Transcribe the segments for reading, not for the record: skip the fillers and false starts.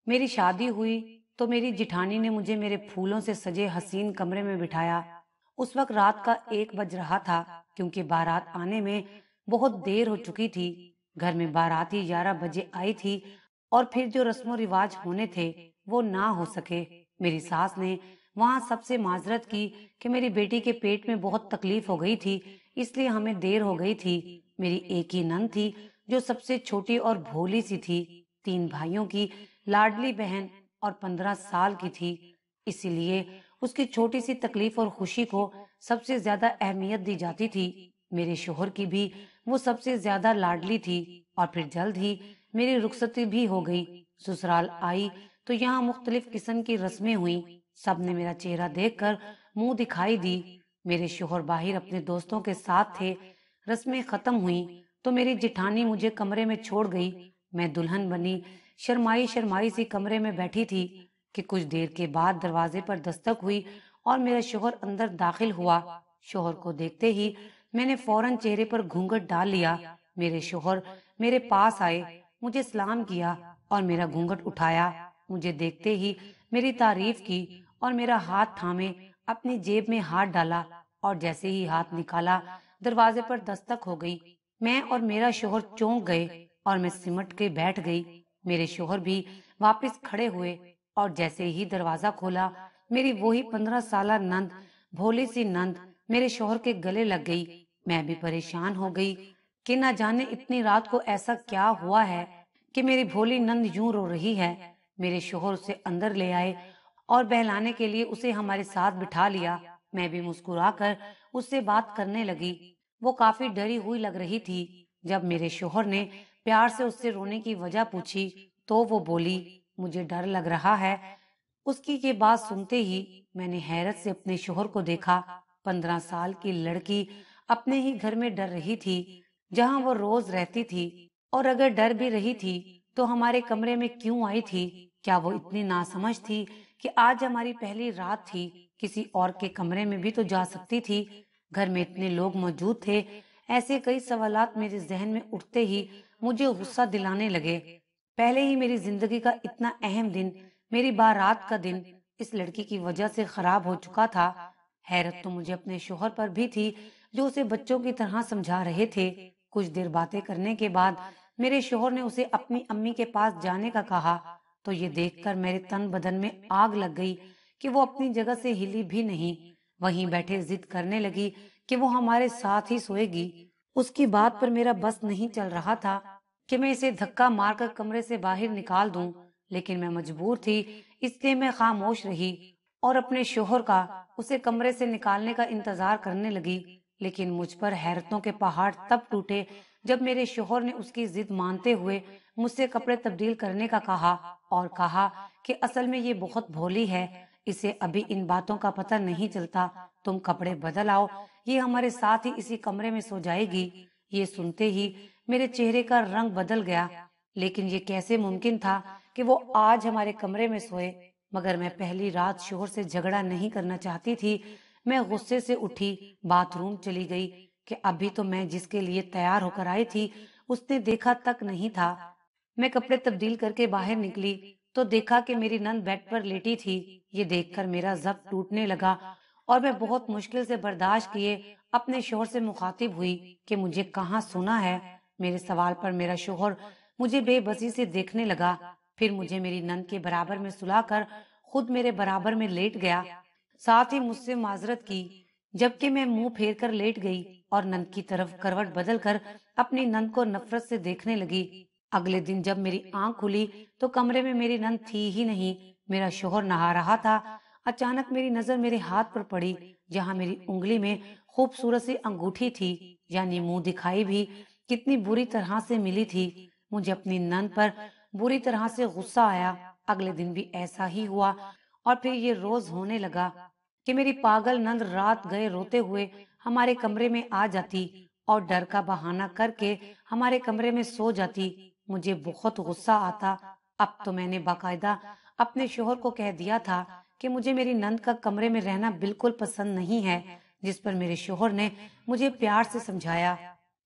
میری شادی ہوئی تو میری جٹھانی نے مجھے میرے پھولوں سے سجے حسین کمرے میں بٹھایا۔ اس وقت رات کا 1 بج رہا تھا، کیونکہ بارات آنے میں بہت دیر ہو چکی تھی۔ گھر میں باراتی 11 بجے آئی تھی اور پھر جو رسم و رواج ہونے تھے وہ نہ ہو سکے۔ میری ساس نے وہاں سب سے معذرت کی کہ میری بیٹی کے پیٹ میں بہت تکلیف ہو گئی تھی، اس لیے ہمیں دیر ہو گئی تھی۔ میری ایک ہی نند تھی جو سب سے چھوٹی اور بھولی سی تھی، 3 بھائیوں کی لاڈلی بہن اور 15 سال کی تھی، اسی لیے اس کی چھوٹی سی تکلیف اور خوشی کو سب سے زیادہ اہمیت دی جاتی تھی۔ میرے شوہر کی بھی وہ سب سے زیادہ لاڈلی تھی، اور پھر جلد ہی میری رخصتی بھی ہو گئی۔ سسرال آئی تو یہاں مختلف قسم کی رسمیں ہوئیں۔ سب نے میرا چہرہ دیکھ کر منہ دکھائی دی۔ میرے شوہر باہر اپنے دوستوں کے ساتھ تھے۔ رسمیں ختم ہوئیں تو میری جٹھانی مجھے کمرے میں چھوڑ گئی۔ میں دلہن بنی شرمائی شرمائی سی کمرے میں بیٹھی تھی کہ کچھ دیر کے بعد دروازے پر دستک ہوئی اور میرا شوہر اندر داخل ہوا۔ شوہر کو دیکھتے ہی میں نے فوراً چہرے پر گھونگھٹ ڈال لیا۔ میرے شوہر میرے پاس آئے، مجھے سلام کیا اور میرا گھونگھٹ اٹھایا۔ مجھے دیکھتے ہی میری تعریف کی اور میرا ہاتھ تھامے اپنی جیب میں ہاتھ ڈالا، اور جیسے ہی ہاتھ نکالا دروازے پر دستک ہو گئی۔ میں اور میرا شوہر چونک گئے اور میں سمٹ کے بیٹھ گئی۔ میرے شوہر بھی واپس کھڑے ہوئے اور جیسے ہی دروازہ کھولا میری وہی 15 سالہ نند، بھولی سی نند، میرے شوہر کے گلے لگ گئی۔ میں بھی پریشان ہو گئی کہ نہ جانے اتنی رات کو ایسا کیا ہوا ہے کہ میری بھولی نند یوں رو رہی ہے۔ میرے شوہر اسے اندر لے آئے اور بہلانے کے لیے اسے ہمارے ساتھ بٹھا لیا۔ میں بھی مسکرا کر اس سے بات کرنے لگی۔ وہ کافی ڈری ہوئی لگ رہی تھی۔ جب میرے شوہر نے پیار سے اس سے رونے کی وجہ پوچھی تو وہ بولی، مجھے ڈر لگ رہا ہے۔ اس کی یہ بات سنتے ہی میں نے حیرت سے اپنے شوہر کو دیکھا۔ 15 سال کی لڑکی اپنے ہی گھر میں ڈر رہی تھی جہاں وہ روز رہتی تھی، اور اگر ڈر بھی رہی تھی تو ہمارے کمرے میں کیوں آئی تھی؟ کیا وہ اتنی ناسمجھ تھی کہ آج ہماری پہلی رات تھی، کسی اور کے کمرے میں بھی تو جا سکتی تھی؟ گھر میں اتنے لوگ موجود تھے۔ ایسے کئی سوالات میرے ذہن میں اٹھتے ہی مجھے غصہ دلانے لگے۔ پہلے ہی میری زندگی کا اتنا اہم دن، میری بارات کا دن، اس لڑکی کی وجہ سے خراب ہو چکا تھا۔ حیرت تو مجھے اپنے شوہر پر بھی تھی جو اسے بچوں کی طرح سمجھا رہے تھے۔ کچھ دیر باتیں کرنے کے بعد میرے شوہر نے اسے اپنی امی کے پاس جانے کا کہا تو یہ دیکھ کر میرے تن بدن میں آگ لگ گئی کہ وہ اپنی جگہ سے ہلی بھی نہیں، وہیں بیٹھے ضد کرنے لگی کہ وہ ہمارے ساتھ ہی سوئے گی۔ اس کی بات پر میرا بس نہیں چل رہا تھا کہ میں اسے دھکا مار کر کمرے سے باہر نکال دوں، لیکن میں مجبور تھی، اس لیے میں خاموش رہی اور اپنے شوہر کا اسے کمرے سے نکالنے کا انتظار کرنے لگی۔ لیکن مجھ پر حیرتوں کے پہاڑ تب ٹوٹے جب میرے شوہر نے اس کی ضد مانتے ہوئے مجھ سے کپڑے تبدیل کرنے کا کہا، اور کہا کہ اصل میں یہ بہت بھولی ہے، اسے ابھی ان باتوں کا پتہ نہیں چلتا، تم کپڑے بدل آؤ، یہ ہمارے ساتھ ہی اسی کمرے میں سو جائے گی۔ یہ سنتے ہی میرے چہرے کا رنگ بدل گیا، لیکن یہ کیسے ممکن تھا کہ وہ آج ہمارے کمرے میں سوئے؟ مگر میں پہلی رات شوہر سے جھگڑا نہیں کرنا چاہتی تھی۔ میں غصے سے اٹھی، باتھ روم چلی گئی کہ ابھی تو میں جس کے لیے تیار ہو کر آئی تھی اس نے دیکھا تک نہیں تھا۔ میں کپڑے تبدیل کر کے باہر نکلی تو دیکھا کہ میری نند بیڈ پر لیٹی تھی۔ یہ دیکھ کر میرا ضبط ٹوٹنے لگا اور میں بہت مشکل سے برداشت کیے اپنے شوہر سے مخاطب ہوئی کہ مجھے کہاں سونا ہے۔ میرے سوال پر میرا شوہر مجھے بے بسی سے دیکھنے لگا، پھر مجھے میری نند کے برابر میں سلا کر خود میرے برابر میں لیٹ گیا، ساتھ ہی مجھ سے معذرت کی، جبکہ میں منہ پھیر کر لیٹ گئی اور نند کی طرف کروٹ بدل کر اپنی نند کو نفرت سے دیکھنے لگی۔ اگلے دن جب میری آنکھ کھلی تو کمرے میں میری نند تھی ہی نہیں۔ میرا شوہر نہا رہا تھا۔ اچانک میری نظر میرے ہاتھ پر پڑی جہاں میری انگلی میں خوبصورت سی انگوٹھی تھی، یعنی منہ دکھائی بھی کتنی بری طرح سے ملی تھی۔ مجھے اپنی نند پر بری طرح سے غصہ آیا۔ اگلے دن بھی ایسا ہی ہوا اور پھر یہ روز ہونے لگا کہ میری پاگل نند رات گئے روتے ہوئے ہمارے کمرے میں آ جاتی اور ڈر کا بہانہ کر کے ہمارے کمرے میں سو جاتی۔ مجھے بہت غصہ آتا۔ اب تو میں نے باقاعدہ اپنے شوہر کو کہہ دیا تھا کہ مجھے میری نند کا کمرے میں رہنا بالکل پسند نہیں ہے، جس پر میرے شوہر نے مجھے پیار سے سمجھایا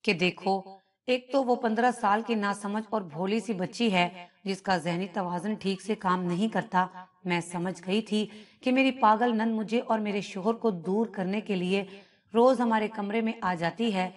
کہ دیکھو، ایک تو وہ 15 سال کی ناسمجھ اور بھولی سی بچی ہے جس کا ذہنی توازن ٹھیک سے کام نہیں کرتا۔ میں سمجھ گئی تھی کہ میری پاگل نند مجھے اور میرے شوہر کو دور کرنے کے لیے روز ہمارے کمرے میں آ جاتی ہے۔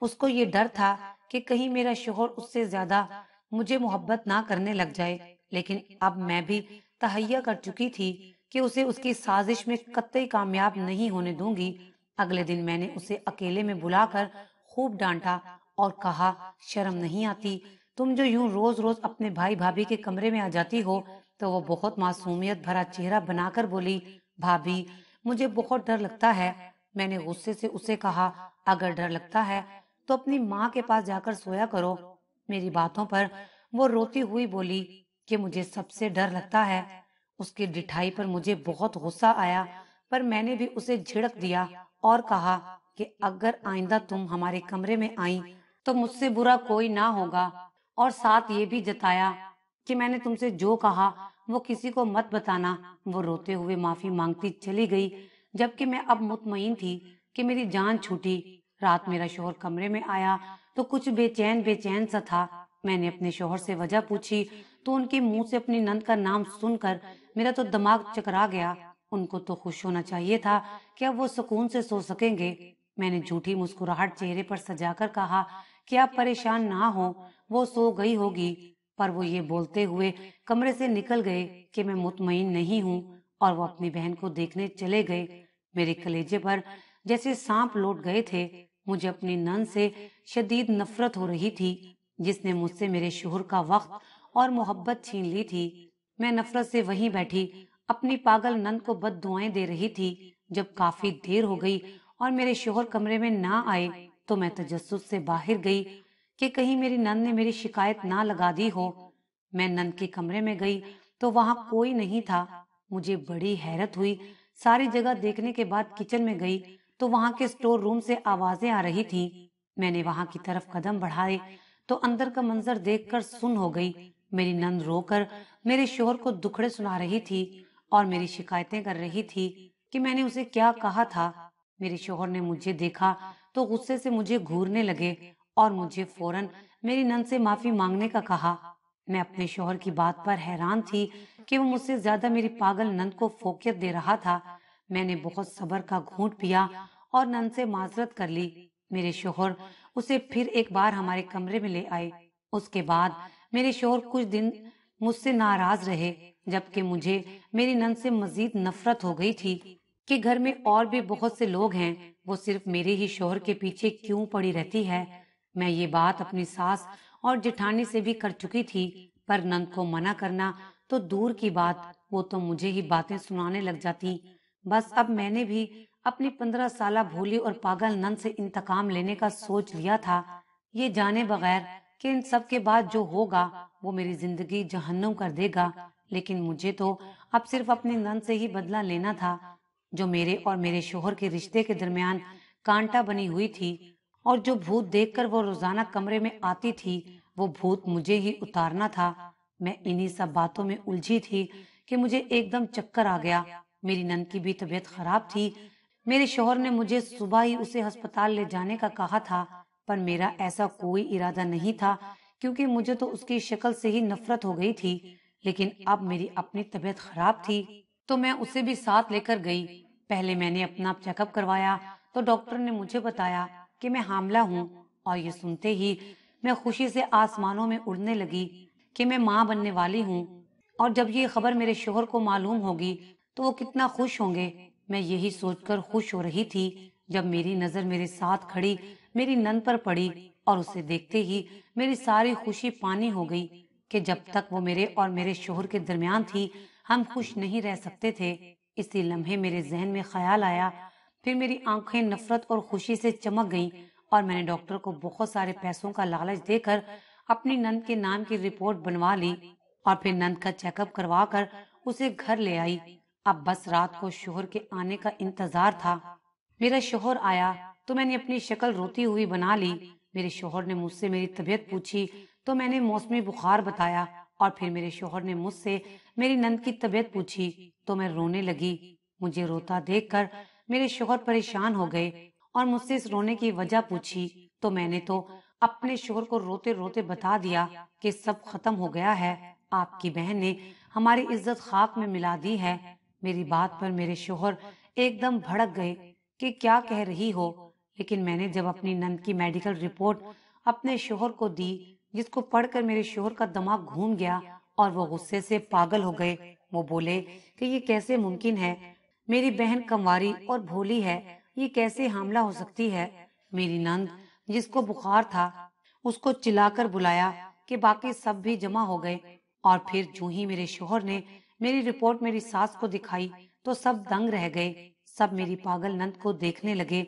اس کو یہ ڈر تھا کہ کہیں میرا شوہر اس سے زیادہ مجھے محبت نہ کرنے لگ جائے، لیکن اب میں بھی تہیا کر چکی تھی کہ اسے اس کی سازش میں قطعی کامیاب نہیں ہونے دوں گی۔ اگلے دن میں نے اسے اکیلے میں بلا کر خوب ڈانٹا اور کہا، شرم نہیں آتی؟ تم جو یوں روز روز اپنے بھائی بھابھی کے کمرے میں آ جاتی ہو؟ تو وہ بہت معصومیت بھرا چہرہ بنا کر بولی، بھابھی مجھے بہت ڈر لگتا ہے۔ میں نے غصے سے اسے کہا، اگر ڈر لگتا ہے تو اپنی ماں کے پاس جا کر سویا کرو۔ میری باتوں پر وہ روتی ہوئی بولی کہ مجھے سب سے ڈر لگتا ہے۔ اس کی ڈٹھائی پر مجھے بہت غصہ آیا، پر میں نے بھی اسے جھڑک دیا اور کہا کہ اگر آئندہ تم ہمارے کمرے میں آئیں تو مجھ سے برا کوئی نہ ہوگا، اور ساتھ یہ بھی جتایا کہ میں نے تم سے جو کہا وہ کسی کو مت بتانا۔ وہ روتے ہوئے معافی مانگتی چلی گئی، جبکہ میں اب مطمئن تھی کہ میری جان چھوٹی۔ رات میرا شوہر کمرے میں آیا تو کچھ بے چین سا تھا۔ میں نے اپنے شوہر سے وجہ پوچھی تو ان کے منہ سے اپنی نند کا نام سن کر میرا تو دماغ چکرا گیا۔ ان کو تو خوش ہونا چاہیے تھا کہ اب وہ سکون سے سو سکیں گے۔ میں نے جھوٹی مسکراہٹ چہرے پر سجا کر کہا کہ آپ پریشان نہ ہو، وہ سو گئی ہوگی، پر وہ یہ بولتے ہوئے کمرے سے نکل گئے کہ میں مطمئن نہیں ہوں، اور وہ اپنی بہن کو دیکھنے چلے گئے۔ میرے کلیجے پر جیسے سانپ لوٹ گئے تھے۔ مجھے اپنی نند سے شدید نفرت ہو رہی تھی جس نے مجھ سے میرے شوہر کا وقت اور محبت چھین لی تھی۔ میں نفرت سے وہیں بیٹھی اپنی پاگل نند کو بد دعائیں دے رہی تھی۔ جب کافی دیر ہو گئی اور میرے شوہر کمرے میں نہ آئے تو میں تجسس سے باہر گئی کہ کہیں میری نند نے میری شکایت نہ لگا دی ہو۔ میں نند کے کمرے میں گئی تو وہاں کوئی نہیں تھا۔ مجھے بڑی حیرت ہوئی۔ ساری جگہ دیکھنے کے بعد کچن میں گئی تو وہاں کے اسٹور روم سے آوازیں آ رہی تھیں۔ میں نے وہاں کی طرف قدم بڑھائے تو اندر کا منظر دیکھ کر سن ہو گئی۔ میری نند رو کر میرے شوہر کو دکھڑے سنا رہی تھی اور میری شکایتیں کر رہی تھی کہ میں نے اسے کیا کہا تھا۔ میرے شوہر نے مجھے دیکھا تو غصے سے مجھے گھورنے لگے اور مجھے فوراً میری نند سے معافی مانگنے کا کہا۔ میں اپنے شوہر کی بات پر حیران تھی کہ وہ مجھ سے زیادہ میری پاگل نند کو فوقیت دے رہا تھا۔ میں نے بہت صبر کا گھونٹ پیا اور نند سے معذرت کر لی۔ میرے شوہر اسے پھر ایک بار ہمارے کمرے میں لے آئے۔ اس کے بعد میرے شوہر کچھ دن مجھ سے ناراض رہے، جبکہ مجھے میری نند سے مزید نفرت ہو گئی تھی کہ گھر میں اور بھی بہت سے لوگ ہیں، وہ صرف میرے ہی شوہر کے پیچھے کیوں پڑی رہتی ہے۔ میں یہ بات اپنی ساس اور جٹھانی سے بھی کر چکی تھی، پر نند کو منع کرنا تو دور کی بات، وہ تو مجھے ہی باتیں سنانے لگ جاتی۔ بس اب میں نے بھی اپنی 15 سالہ بھولی اور پاگل نند سے انتقام لینے کا سوچ لیا تھا، یہ جانے بغیر کہ ان سب کے بعد جو ہوگا وہ میری زندگی جہنم کر دے گا۔ لیکن مجھے تو اب صرف اپنی نند سے ہی بدلہ لینا تھا، جو میرے اور میرے شوہر کے رشتے کے درمیان کانٹا بنی ہوئی تھی، اور جو بھوت دیکھ کر وہ روزانہ کمرے میں آتی تھی، وہ بھوت مجھے ہی اتارنا تھا۔ میں انہی سب باتوں میں الجھی تھی کہ مجھے ایک دم چکر آ گیا۔ میری نند کی بھی طبیعت خراب تھی۔ میرے شوہر نے مجھے صبح ہی اسے ہسپتال لے جانے کا کہا تھا، پر میرا ایسا کوئی ارادہ نہیں تھا کیونکہ مجھے تو اس کی شکل سے ہی نفرت ہو گئی تھی۔ لیکن اب میری اپنی طبیعت خراب تھی تو میں اسے بھی ساتھ لے کر گئی۔ پہلے میں نے اپنا چیک اپ کروایا تو ڈاکٹر نے مجھے بتایا کہ میں حاملہ ہوں، اور یہ سنتے ہی میں خوشی سے آسمانوں میں اڑنے لگی کہ میں ماں بننے والی ہوں، اور جب یہ خبر میرے شوہر کو معلوم ہوگی تو وہ کتنا خوش ہوں گے۔ میں یہی سوچ کر خوش ہو رہی تھی جب میری نظر میرے ساتھ کھڑی میری نند پر پڑی، اور اسے دیکھتے ہی میری ساری خوشی پانی ہو گئی کہ جب تک وہ میرے اور میرے شوہر کے درمیان تھی ہم خوش نہیں رہ سکتے تھے۔ اسی لمحے میرے ذہن میں خیال آیا، پھر میری آنکھیں نفرت اور خوشی سے چمک گئیں، اور میں نے ڈاکٹر کو بہت سارے پیسوں کا لالچ دے کر اپنی نند کے نام کی رپورٹ بنوا لی، اور پھر نند کا چیک اپ کروا کر اسے گھر لے آئی۔ اب بس رات کو شوہر کے آنے کا انتظار تھا۔ میرا شوہر آیا تو میں نے اپنی شکل روتی ہوئی بنا لی۔ میرے شوہر نے مجھ سے میری طبیعت پوچھی تو میں نے موسمی بخار بتایا، اور پھر میرے شوہر نے مجھ سے میری نند کی طبیعت پوچھی تو میں رونے لگی۔ مجھے روتا دیکھ کر میرے شوہر پریشان ہو گئے اور مجھ سے اس رونے کی وجہ پوچھی تو میں نے تو اپنے شوہر کو روتے روتے بتا دیا کہ سب ختم ہو گیا ہے، آپ کی بہن نے ہماری عزت خاک میں ملا دی ہے۔ میری بات پر میرے شوہر ایک دم بھڑک گئے کہ کیا کہہ رہی ہو، لیکن میں نے جب اپنی نند کی میڈیکل رپورٹ اپنے شوہر کو دی، جس کو پڑھ کر میرے شوہر کا دماغ گھوم گیا اور وہ غصے سے پاگل ہو گئے۔ وہ بولے کہ یہ کیسے ممکن ہے، میری بہن کنواری اور بھولی ہے، یہ کیسے حاملہ ہو سکتی ہے۔ میری نند جس کو بخار تھا، اس کو چلا کر بلایا کہ باقی سب بھی جمع ہو گئے، اور پھر جو ہی میرے شوہر نے میری رپورٹ میری ساس کو دکھائی تو سب دنگ رہ گئے۔ سب میری پاگل نند کو دیکھنے لگے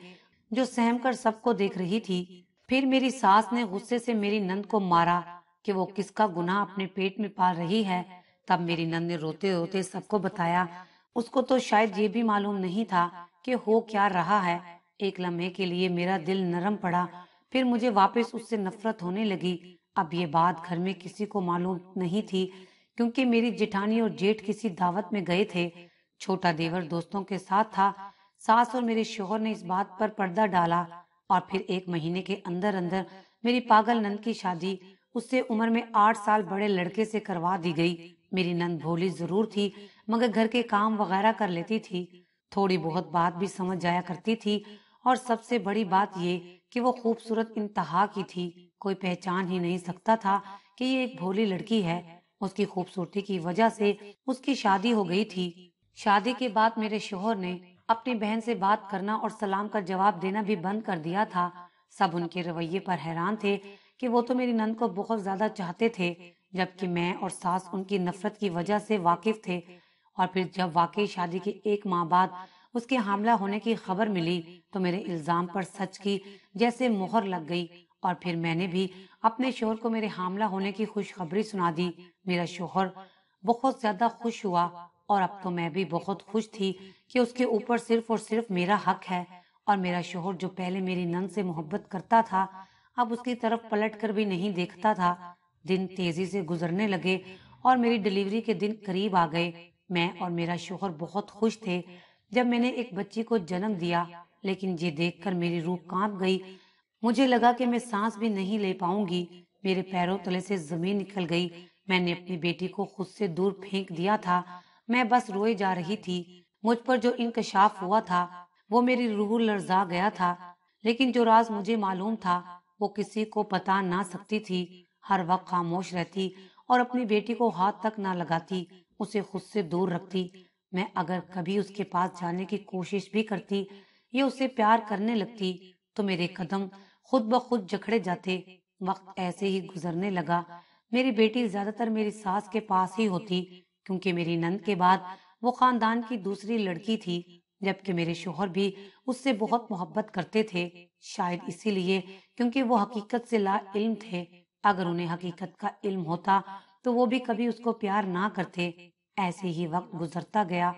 جو سہم کر سب کو دیکھ رہی تھی۔ پھر میری ساس نے غصے سے میری نند کو مارا کہ وہ کس کا گناہ اپنے پیٹ میں پال رہی ہے۔ تب میری نند نے روتے روتے سب کو بتایا۔ اس کو تو شاید یہ بھی معلوم نہیں تھا کہ ہو کیا رہا ہے۔ ایک لمحے کے لیے میرا دل نرم پڑا، پھر مجھے واپس اس سے نفرت ہونے لگی۔ اب یہ بات گھر میں کسی کو معلوم نہیں تھی، کیونکہ میری جیٹھانی اور جیٹھ کسی دعوت میں گئے تھے۔ چھوٹا دیور دوستوں کے ساتھ تھا۔ ساس اور میرے شوہر نے اس بات پر پردہ ڈالا، اور پھر ایک مہینے کے اندر اندر میری پاگل نند کی شادی اس سے عمر میں 8 سال بڑے لڑکے سے کروا دی گئی۔ میری نند بھولی ضرور تھی، مگر گھر کے کام وغیرہ کر لیتی تھی، تھوڑی بہت بات بھی سمجھ جایا کرتی تھی، اور سب سے بڑی بات یہ کہ وہ خوبصورت انتہا کی تھی۔ کوئی پہچان ہی نہیں سکتا تھا کہ یہ ایک بھولی لڑکی ہے۔ اس کی خوبصورتی کی وجہ سے اس کی شادی ہو گئی تھی۔ شادی کے بعد میرے شوہر نے اپنی بہن سے بات کرنا اور سلام کا جواب دینا بھی بند کر دیا تھا۔ سب ان کے رویے پر حیران تھے کہ وہ تو میری نند کو بہت زیادہ چاہتے تھے، جبکہ میں اور ساس ان کی نفرت کی وجہ سے واقف تھے۔ اور پھر جب واقعی شادی کے 1 ماہ بعد اس کے حاملہ ہونے کی خبر ملی تو میرے الزام پر سچ کی جیسے مہر لگ گئی، اور پھر میں نے بھی اپنے شوہر کو میرے حاملہ ہونے کی خوشخبری سنا دی۔ میرا شوہر بہت زیادہ خوش ہوا، اور اب تو میں بھی بہت خوش تھی کہ اس کے اوپر صرف اور صرف میرا حق ہے، اور میرا شوہر جو پہلے میری نند سے محبت کرتا تھا اب اس کی طرف پلٹ کر بھی نہیں دیکھتا تھا۔ دن تیزی سے گزرنے لگے اور میری ڈیلیوری کے دن قریب آ گئے۔ میں اور میرا شوہر بہت خوش تھے جب میں نے ایک بچی کو جنم دیا، لیکن یہ دیکھ کر میری روح کانپ گئی۔ مجھے لگا کہ میں سانس بھی نہیں لے پاؤں گی، میرے پیروں تلے سے زمین نکل گئی۔ میں نے اپنی بیٹی کو خود سے دور پھینک دیا تھا، میں بس روئے جا رہی تھی۔ مجھ پر جو انکشاف ہوا تھا وہ میری روح لرزا گیا تھا، لیکن جو راز مجھے معلوم تھا وہ کسی کو بتا نہ سکتی تھی۔ ہر وقت خاموش رہتی اور اپنی بیٹی کو ہاتھ تک نہ لگاتی، اسے خود سے دور رکھتی۔ میں اگر کبھی اس کے پاس جانے کی کوشش بھی کرتی یا اسے پیار کرنے لگتی تو میرے قدم خود بخود جکڑے جاتے۔ وقت ایسے ہی گزرنے لگا۔ میری بیٹی زیادہ تر میری ساس کے پاس ہی ہوتی، کیونکہ میری نند کے بعد وہ خاندان کی دوسری لڑکی تھی، جبکہ میرے شوہر بھی اس سے بہت محبت کرتے تھے، شاید اسی لیے کیونکہ وہ حقیقت سے لا علم تھے۔ اگر انہیں حقیقت کا علم ہوتا تو وہ بھی کبھی اس کو پیار نہ کرتے۔ ایسے ہی وقت گزرتا گیا۔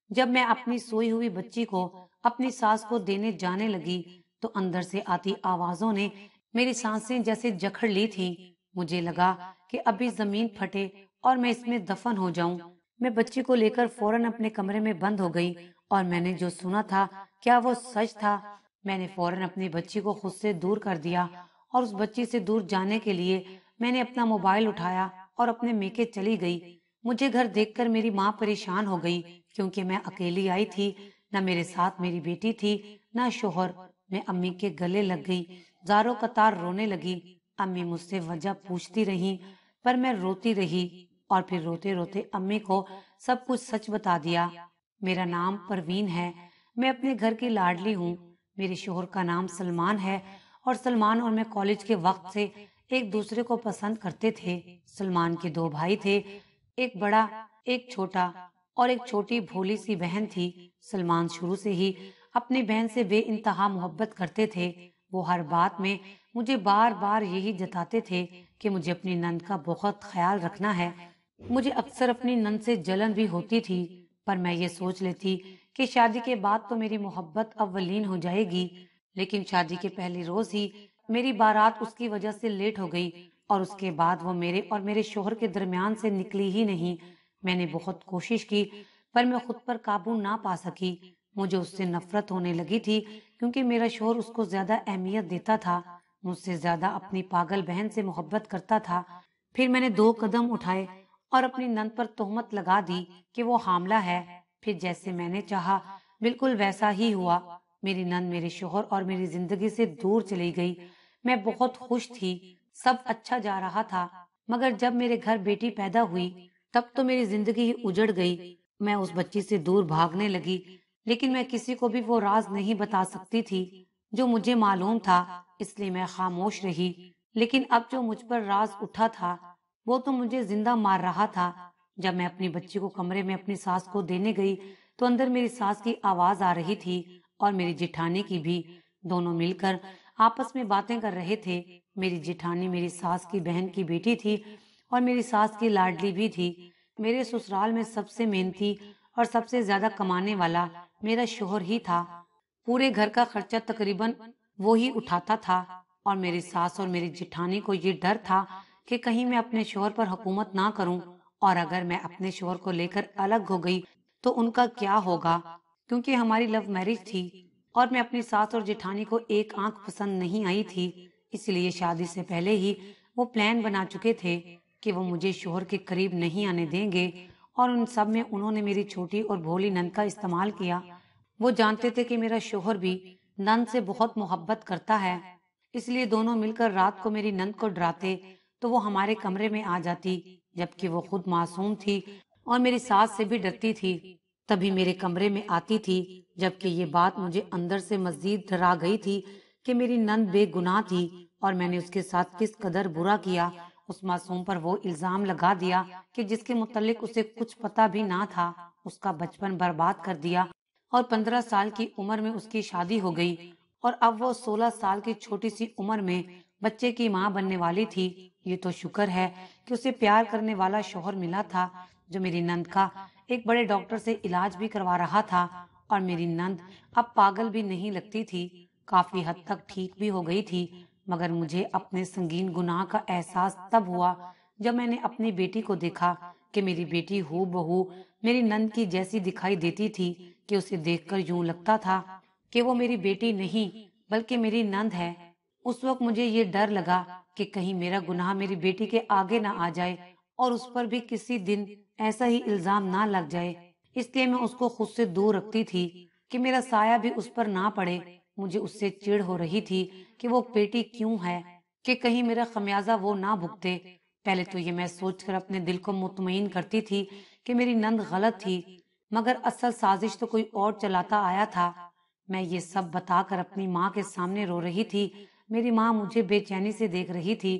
جب میں اپنی سوئی ہوئی بچی کو اپنی ساس کو دینے جانے لگی تو اندر سے آتی آوازوں نے میری سانسیں جیسے جکڑ لی تھی۔ مجھے لگا کہ ابھی زمین پھٹے اور میں اس میں دفن ہو جاؤں۔ میں بچی کو لے کر فوراً اپنے کمرے میں بند ہو گئی، اور میں نے جو سنا تھا کیا وہ سچ تھا؟ میں نے فوراً اپنی بچی کو خود سے دور کر دیا، اور اس بچی سے دور جانے کے لیے میں نے اپنا موبائل اٹھایا اور اپنے میکے چلی گئی۔ مجھے گھر دیکھ کر میری ماں پریشان ہو گئی، کیونکہ میں اکیلی آئی تھی، نہ میرے ساتھ میری بیٹی تھی نہ شوہر۔ میں امی کے گلے لگ گئی، زاروں قطار رونے لگی۔ امی مجھ سے وجہ پوچھتی رہی، پر میں روتی رہی، اور پھر روتے روتے امی کو سب کچھ سچ بتا دیا۔ میرا نام پروین ہے، میں اپنے گھر کی لاڈلی ہوں۔ میرے شوہر کا نام سلمان ہے، اور سلمان اور میں کالج کے وقت سے ایک دوسرے کو پسند کرتے تھے۔ سلمان کے 2 بھائی تھے، ایک بڑا ایک چھوٹا، اور ایک چھوٹی بھولی سی بہن تھی۔ سلمان شروع سے ہی اپنی بہن سے بے انتہا محبت کرتے تھے۔ وہ ہر بات میں مجھے بار بار یہی جتاتے تھے کہ مجھے اپنی نند کا بہت خیال رکھنا ہے۔ مجھے اکثر اپنی نند سے جلن بھی ہوتی تھی، پر میں یہ سوچ لیتی کہ شادی کے بعد تو میری محبت اولین ہو جائے گی۔ لیکن شادی کے پہلے روز ہی میری بارات اس کی وجہ سے لیٹ ہو گئی، اور اس کے بعد وہ میرے اور میرے شوہر کے درمیان سے نکلی ہی نہیں۔ میں نے بہت کوشش کی، پر میں خود پر قابو نہ پا سکی۔ مجھے اس سے نفرت ہونے لگی تھی، کیونکہ میرا شوہر اس کو زیادہ اہمیت دیتا تھا۔ مجھ سے زیادہ اپنی پاگل بہن سے محبت کرتا تھا۔ پھر میں نے 2 قدم اٹھائے اور اپنی نند پر تہمت لگا دی کہ وہ حاملہ ہے۔ پھر جیسے میں نے چاہا بالکل ویسا ہی ہوا۔ میری نند میرے شوہر اور میری زندگی سے دور چلی گئی۔ میں بہت خوش تھی، سب اچھا جا رہا تھا، مگر جب میرے گھر بیٹی پیدا ہوئی تب تو میری زندگی ہی اجڑ گئی۔ میں اس بچی سے دور بھاگنے لگی، لیکن میں کسی کو بھی وہ راز نہیں بتا سکتی تھی جو مجھے معلوم تھا، اس لیے میں خاموش رہی۔ لیکن اب جو مجھ پر راز اٹھا تھا وہ تو مجھے زندہ مار رہا تھا۔ جب میں اپنی بچی کو کمرے میں اپنی ساس کو دینے گئی تو اندر میری ساس کی آواز آ رہی تھی اور میری جٹھانی کی بھی۔ دونوں مل کر آپس میں باتیں کر رہے تھے۔ میری جٹھانی میری ساس کی بہن کی بیٹی تھی اور میری ساس کی لاڈلی بھی تھی۔ میرے سسرال میں سب سے محنتی اور سب سے زیادہ کمانے والا میرا شوہر ہی تھا۔ پورے گھر کا خرچہ تقریباً وہی اٹھاتا تھا، اور میری ساس اور میری جٹھانی کو یہ ڈر تھا کہ کہیں میں اپنے شوہر پر حکومت نہ کروں، اور اگر میں اپنے شوہر کو لے کر الگ ہو گئی تو ان کا کیا ہوگا، کیونکہ ہماری لو میرج تھی اور میں اپنی ساس اور جٹھانی کو ایک آنکھ پسند نہیں آئی تھی۔ اس لیے شادی سے پہلے ہی وہ پلان بنا چکے تھے کہ وہ مجھے شوہر کے قریب نہیں آنے دیں گے، اور ان سب میں انہوں نے میری چھوٹی اور بھولی نند کا استعمال کیا۔ وہ جانتے تھے کہ میرا شوہر بھی نند سے بہت محبت کرتا ہے، اس لیے دونوں مل کر رات کو میری نند کو ڈراتے تو وہ ہمارے کمرے میں آ جاتی، جبکہ وہ خود معصوم تھی اور میری ساس سے بھی ڈرتی تھی، تبھی میرے کمرے میں آتی تھی، جبکہ یہ بات مجھے اندر سے مزید ڈرا گئی تھی کہ میری نند بے گناہ تھی اور میں نے اس کے ساتھ کس قدر برا کیا۔ اس معصوم پر وہ الزام لگا دیا کہ جس کے متعلق اسے کچھ پتا بھی نہ تھا، اس کا بچپن برباد کر دیا، اور 15 سال کی عمر میں اس کی شادی ہو گئی، اور اب وہ 16 سال کی چھوٹی سی عمر میں بچے کی ماں بننے والی تھی۔ یہ تو شکر ہے کہ اسے پیار کرنے والا شوہر ملا تھا جو میری نند کا ایک بڑے ڈاکٹر سے علاج بھی کروا رہا تھا، اور میری نند اب پاگل بھی نہیں لگتی تھی، کافی حد تک ٹھیک بھی ہو گئی تھی۔ مگر مجھے اپنے سنگین گناہ کا احساس تب ہوا جب میں نے اپنی بیٹی کو دیکھا کہ میری بیٹی ہو بہو میری نند کی جیسی دکھائی دیتی تھی کہ اسے دیکھ کر یوں لگتا تھا کہ وہ میری بیٹی نہیں بلکہ میری نند ہے۔ اس وقت مجھے یہ ڈر لگا کہ کہیں میرا گناہ میری بیٹی کے آگے نہ آ جائے اور اس پر بھی کسی دن ایسا ہی الزام نہ لگ جائے، اس لیے میں اس کو خود سے دور رکھتی تھی کہ میرا سایہ بھی اس پر نہ پڑے۔ مجھے اس سے چڑ ہو رہی تھی کہ وہ بیٹی کیوں ہے، کہ کہیں میرا خمیازہ وہ نہ بھگتے۔ پہلے تو یہ میں سوچ کر اپنے دل کو مطمئن کرتی تھی کہ میری نند غلط تھی، مگر اصل سازش تو کوئی اور چلاتا آیا تھا۔ میں یہ سب بتا کر اپنی ماں کے سامنے رو رہی تھی۔ میری ماں مجھے بے چینی سے دیکھ رہی تھی۔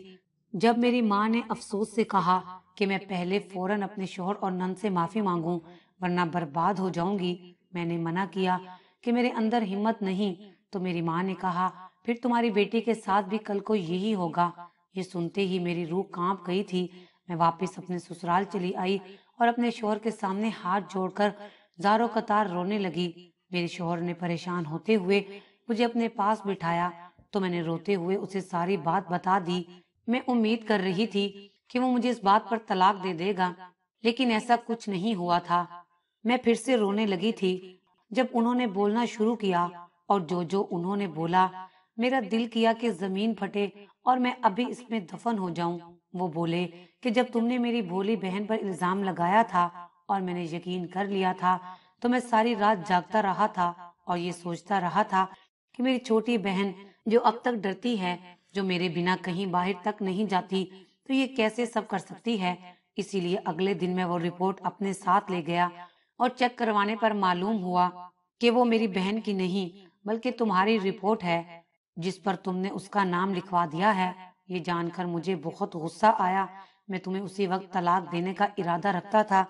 جب میری ماں نے افسوس سے کہا کہ میں پہلے فوراً اپنے شوہر اور نند سے معافی مانگوں ورنہ برباد ہو جاؤں گی، میں نے منع کیا کہ میرے اندر ہمت نہیں، تو میری ماں نے کہا پھر تمہاری بیٹی کے ساتھ بھی کل کو یہی ہوگا۔ یہ سنتے ہی میری روح کانپ گئی تھی۔ میں واپس اپنے سسرال چلی آئی اور اپنے شوہر کے سامنے ہاتھ جوڑ کر زاروں قطار رونے لگی۔ میرے شوہر نے پریشان ہوتے ہوئے مجھے اپنے پاس بٹھایا تو میں نے روتے ہوئے اسے ساری بات بتا دی۔ میں امید کر رہی تھی کہ وہ مجھے اس بات پر طلاق دے دے گا، لیکن ایسا کچھ نہیں ہوا تھا۔ میں پھر سے رونے لگی تھی جب انہوں نے بولنا شروع کیا، اور جو انہوں نے بولا میرا دل کیا کہ زمین پھٹے اور میں ابھی اس میں دفن ہو جاؤں۔ وہ بولے کہ جب تم نے میری بھولی بہن پر الزام لگایا تھا اور میں نے یقین کر لیا تھا تو میں ساری رات جاگتا رہا تھا اور یہ سوچتا رہا تھا کہ میری چھوٹی بہن جو اب تک ڈرتی ہے، جو میرے بنا کہیں باہر تک نہیں جاتی، تو یہ کیسے سب کر سکتی ہے۔ اسی لیے اگلے دن میں وہ رپورٹ اپنے ساتھ لے گیا اور چیک کروانے پر معلوم ہوا کہ وہ میری بہن کی نہیں بلکہ تمہاری رپورٹ ہے جس پر تم نے اس کا نام لکھوا دیا ہے۔ یہ جان کر مجھے بہت غصہ آیا۔ میں تمہیں اسی وقت طلاق دینے کا ارادہ رکھتا تھا،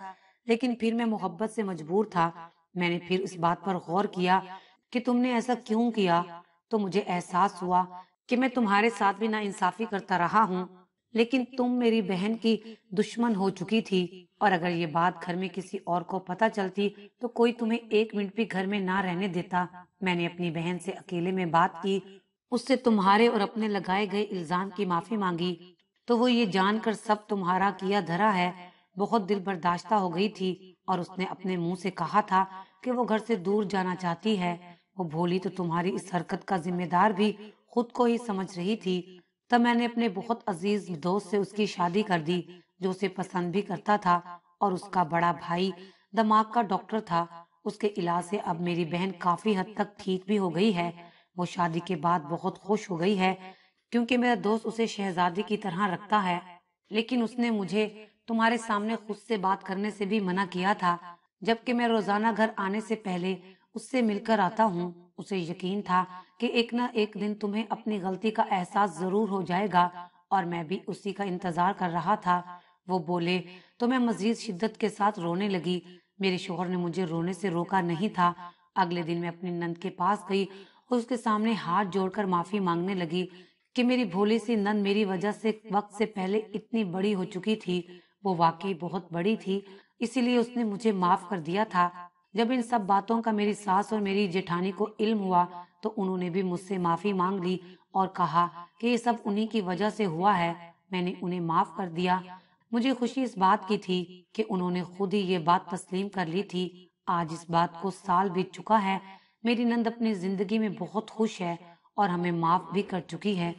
لیکن پھر میں محبت سے مجبور تھا۔ میں نے پھر اس بات پر غور کیا کہ تم نے ایسا کیوں کیا، تو مجھے احساس ہوا کہ میں تمہارے ساتھ بھی ناانصافی کرتا رہا ہوں، لیکن تم میری بہن کی دشمن ہو چکی تھی، اور اگر یہ بات گھر میں کسی اور کو پتہ چلتی تو کوئی تمہیں ایک منٹ بھی گھر میں نہ رہنے دیتا۔ میں نے اپنی بہن سے اکیلے میں بات کی، اس سے تمہارے اور اپنے لگائے گئے الزام کی معافی مانگی، تو وہ یہ جان کر سب تمہارا کیا دھرا ہے بہت دل برداشتہ ہو گئی تھی، اور اس نے اپنے منہ سے کہا تھا کہ وہ گھر سے دور جانا چاہتی ہے۔ وہ بھولی تو تمہاری اس حرکت کا ذمہ دار بھی خود کو ہی سمجھ رہی تھی، تب میں نے اپنے بہت عزیز دوست سے اس کی شادی کر دی، جو اسے پسند بھی کرتا تھا، اور اس کا بڑا بھائی دماغ کا ڈاکٹر تھا۔ اس کے علاج سے اب میری بہن کافی حد تک ٹھیک بھی ہو گئی ہے۔ وہ شادی کے بعد بہت خوش ہو گئی ہے، کیونکہ میرا دوست اسے شہزادی کی طرح رکھتا ہے، لیکن اس نے مجھے تمہارے سامنے خود سے بات کرنے سے بھی منع کیا تھا، جبکہ میں روزانہ گھر آنے سے پہلے اس سے مل کر آتا ہوں۔ اسے یقین تھا کہ ایک نہ ایک دن تمہیں اپنی غلطی کا احساس ضرور ہو جائے گا، اور میں بھی اسی کا انتظار کر رہا تھا۔ وہ بولے تو میں مزید شدت کے ساتھ رونے لگی۔ میرے شوہر نے مجھے رونے سے روکا نہیں تھا۔ اگلے دن میں اپنی نند کے پاس گئی اور اس کے سامنے ہاتھ جوڑ کر معافی مانگنے لگی کہ میری بھولی سی نند میری وجہ سے وقت سے پہلے اتنی بڑی ہو چکی تھی۔ وہ واقعی بہت بڑی تھی، اسی لیے اس نے مجھے معاف کر دیا تھا۔ جب ان سب باتوں کا میری ساس اور میری جیٹھانی کو علم ہوا تو انہوں نے بھی مجھ سے معافی مانگ لی اور کہا کہ یہ سب انہی کی وجہ سے ہوا ہے۔ میں نے انہیں معاف کر دیا۔ مجھے خوشی اس بات کی تھی کہ انہوں نے خود ہی یہ بات تسلیم کر لی تھی۔ آج اس بات کو سال بیت چکا ہے۔ میری نند اپنی زندگی میں بہت خوش ہے اور ہمیں معاف بھی کر چکی ہے۔